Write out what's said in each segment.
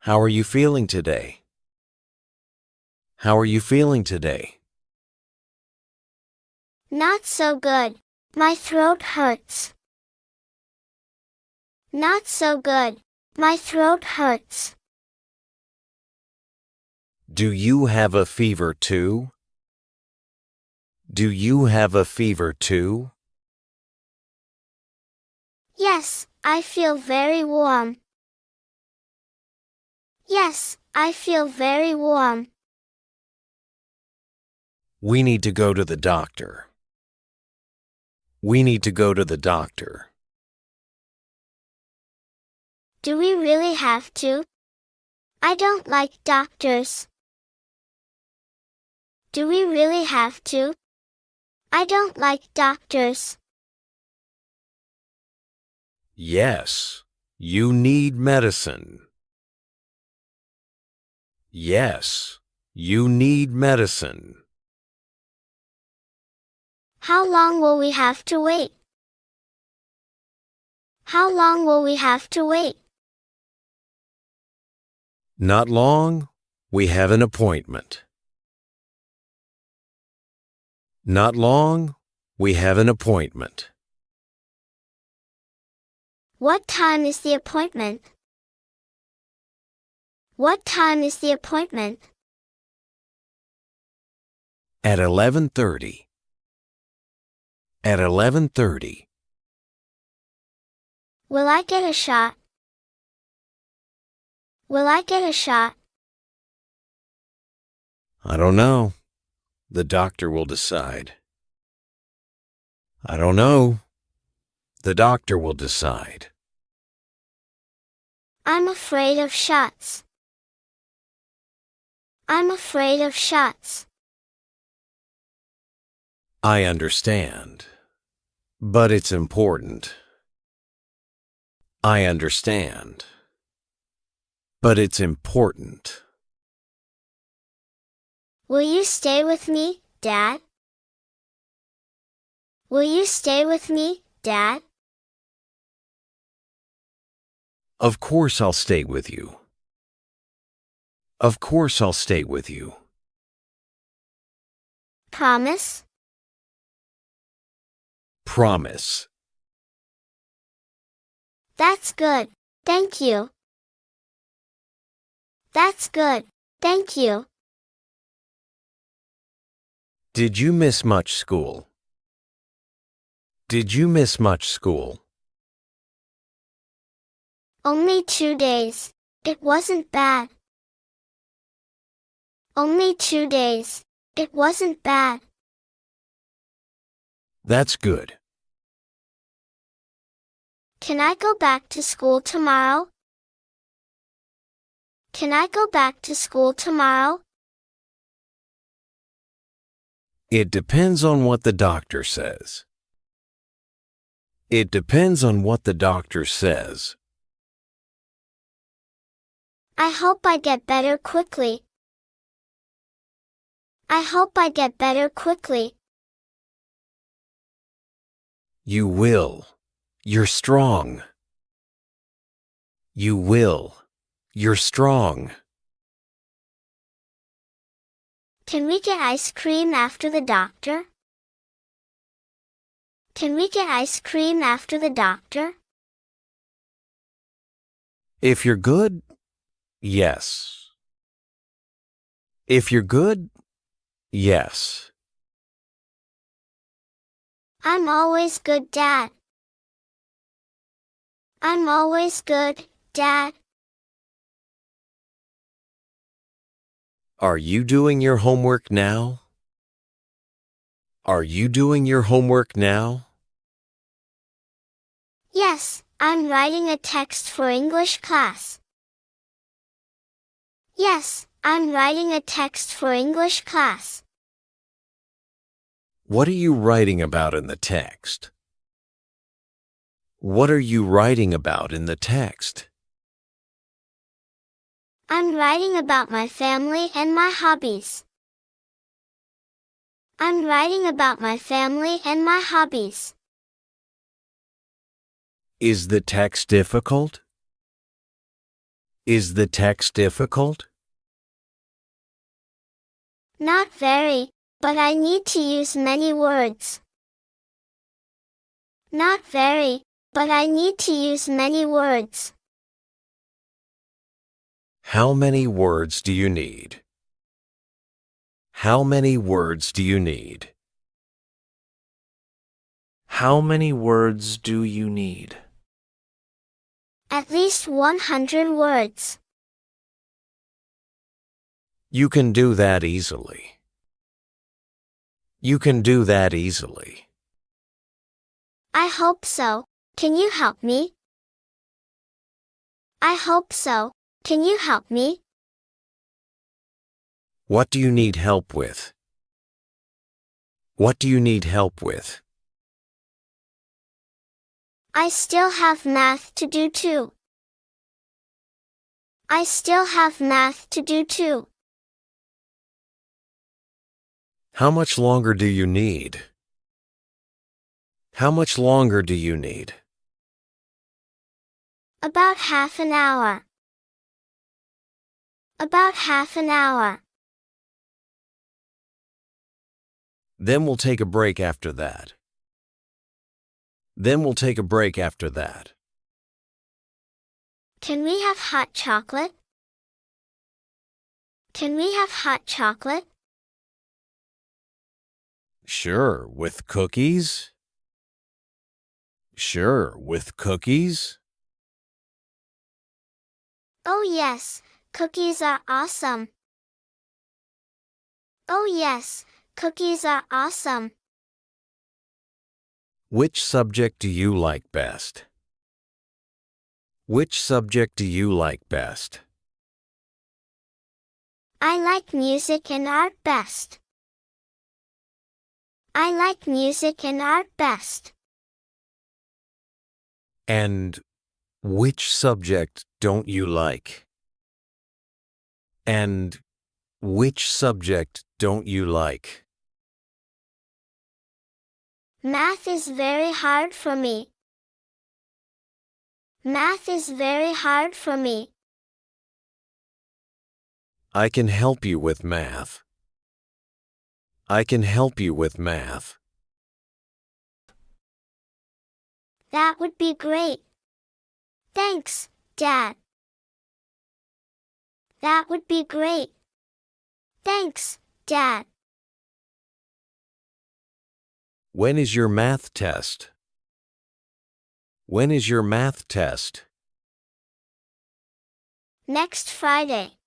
How are you feeling today? How are you feeling today? Not so good. My throat hurts. Not so good. My throat hurts. Do you have a fever too? Do you have a fever too? Yes, I feel very warm. Yes, I feel very warm. We need to go to the doctor. We need to go to the doctor. Do we really have to? I don't like doctors. Do we really have to? I don't like doctors. Yes, you need medicine. Yes, you need medicine. How long will we have to wait? How long will we have to wait? Not long, we have an appointment. Not long, we have an appointment. What time is the appointment? What time is the appointment? At 11:30. At 11:30. Will I get a shot? Will I get a shot? I don't know. The doctor will decide. I don't know. The doctor will decide. I'm afraid of shots. I'm afraid of shots. I understand. But it's important. I understand. But it's important. Will you stay with me, Dad? Will you stay with me, Dad? Of course I'll stay with you. Of course I'll stay with you. Promise? Promise. That's good. Thank you. That's good. Thank you. Did you miss much school? Did you miss much school? Only 2 days. It wasn't bad. Only 2 days. It wasn't bad. That's good. Can I go back to school tomorrow? Can I go back to school tomorrow? It depends on what the doctor says. It depends on what the doctor says. I hope I get better quickly. I hope I get better quickly. You will. You're strong. You will. You're strong. Can we get ice cream after the doctor? Can we get ice cream after the doctor? If you're good, yes. If you're good, yes. I'm always good, Dad. I'm always good, Dad. Are you doing your homework now? Are you doing your homework now? Yes, I'm writing a text for English class. Yes, I'm writing a text for English class. What are you writing about in the text? What are you writing about in the text? I'm writing about my family and my hobbies. I'm writing about my family and my hobbies. Is the text difficult? Is the text difficult? Not very, but I need to use many words. Not very, but I need to use many words. How many words do you need? How many words do you need? How many words do you need? At least 100 words. You can do that easily. You can do that easily. I hope so. Can you help me? I hope so. Can you help me? What do you need help with? What do you need help with? I still have math to do too. I still have math to do too. How much longer do you need? How much longer do you need? About half an hour. About half an hour. Then we'll take a break after that. Then we'll take a break after that. Can we have hot chocolate? Can we have hot chocolate? Sure, with cookies? Sure, with cookies? Oh yes, cookies are awesome. Oh yes, cookies are awesome. Which subject do you like best? Which subject do you like best? I like music and art best. I like music and art best. And which subject don't you like? And which subject don't you like? Math is very hard for me. Math is very hard for me. I can help you with math. I can help you with math. That would be great. Thanks, Dad. That would be great. Thanks, Dad. When is your math test? When is your math test? Next Friday.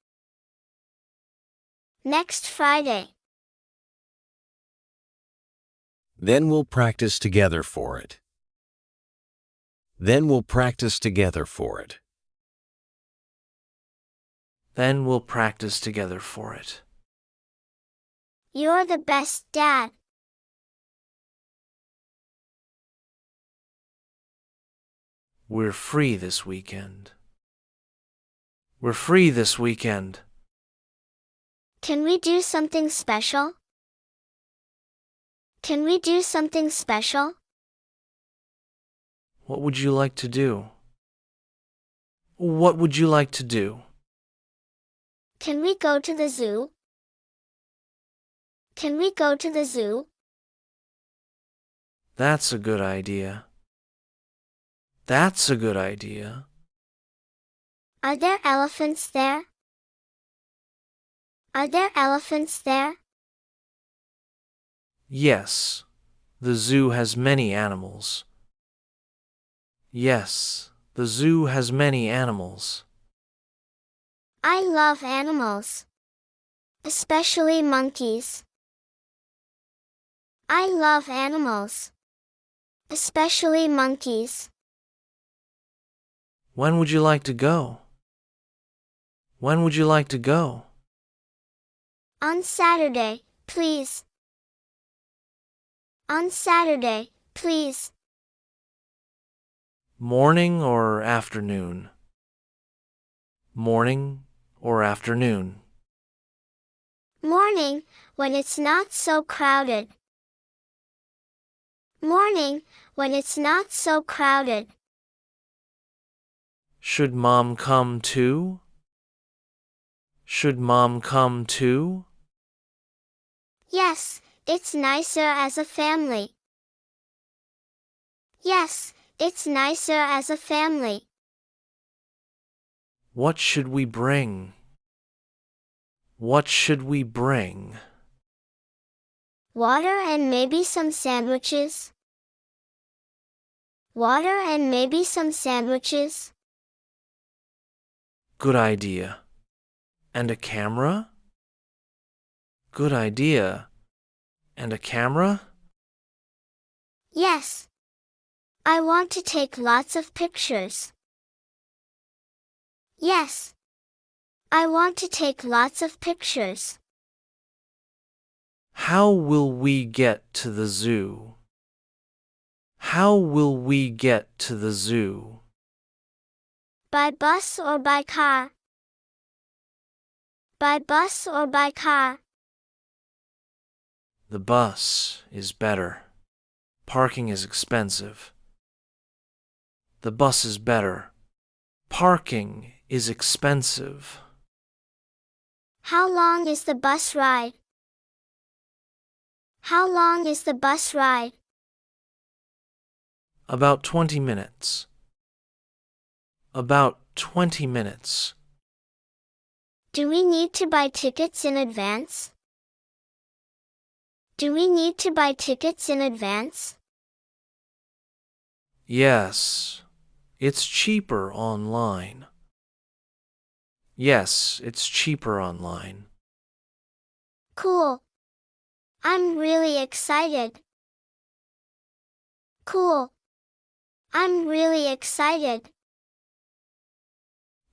Next Friday. Then we'll practice together for it. Then we'll practice together for it. Then we'll practice together for it. You're the best, Dad. We're free this weekend. We're free this weekend. Can we do something special? Can we do something special? What would you like to do? What would you like to do? Can we go to the zoo? Can we go to the zoo? That's a good idea. That's a good idea. Are there elephants there? Are there elephants there? Yes, the zoo has many animals. Yes, the zoo has many animals. I love animals. Especially monkeys. I love animals. Especially monkeys. When would you like to go? When would you like to go? On Saturday, please. On Saturday, please. Morning or afternoon? Morning or afternoon? Morning, when it's not so crowded. Morning, when it's not so crowded. Should Mom come too? Should Mom come too? Yes, it's nicer as a family. Yes, it's nicer as a family. What should we bring? What should we bring? Water and maybe some sandwiches. Water and maybe some sandwiches. Good idea. And a camera? Good idea. And a camera? Yes. I want to take lots of pictures. Yes. I want to take lots of pictures. How will we get to the zoo? How will we get to the zoo? By bus or by car? By bus or by car? The bus is better. Parking is expensive. The bus is better. Parking is expensive. How long is the bus ride? How long is the bus ride? About 20 minutes. About 20 minutes. Do we need to buy tickets in advance? Do we need to buy tickets in advance? Yes, it's cheaper online. Yes, it's cheaper online. Cool. I'm really excited. Cool. I'm really excited.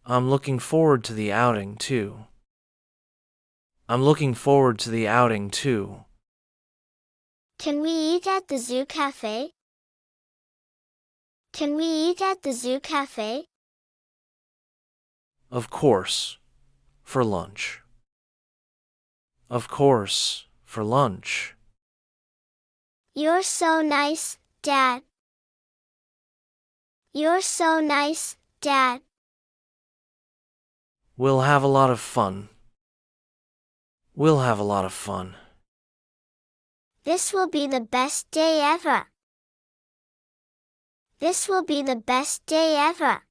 I'm looking forward to the outing too. I'm looking forward to the outing too. Can we eat at the zoo cafe? Can we eat at the zoo cafe? Of course, for lunch. Of course, for lunch. You're so nice, Dad. You're so nice, Dad. We'll have a lot of fun. We'll have a lot of fun. This will be the best day ever. This will be the best day ever.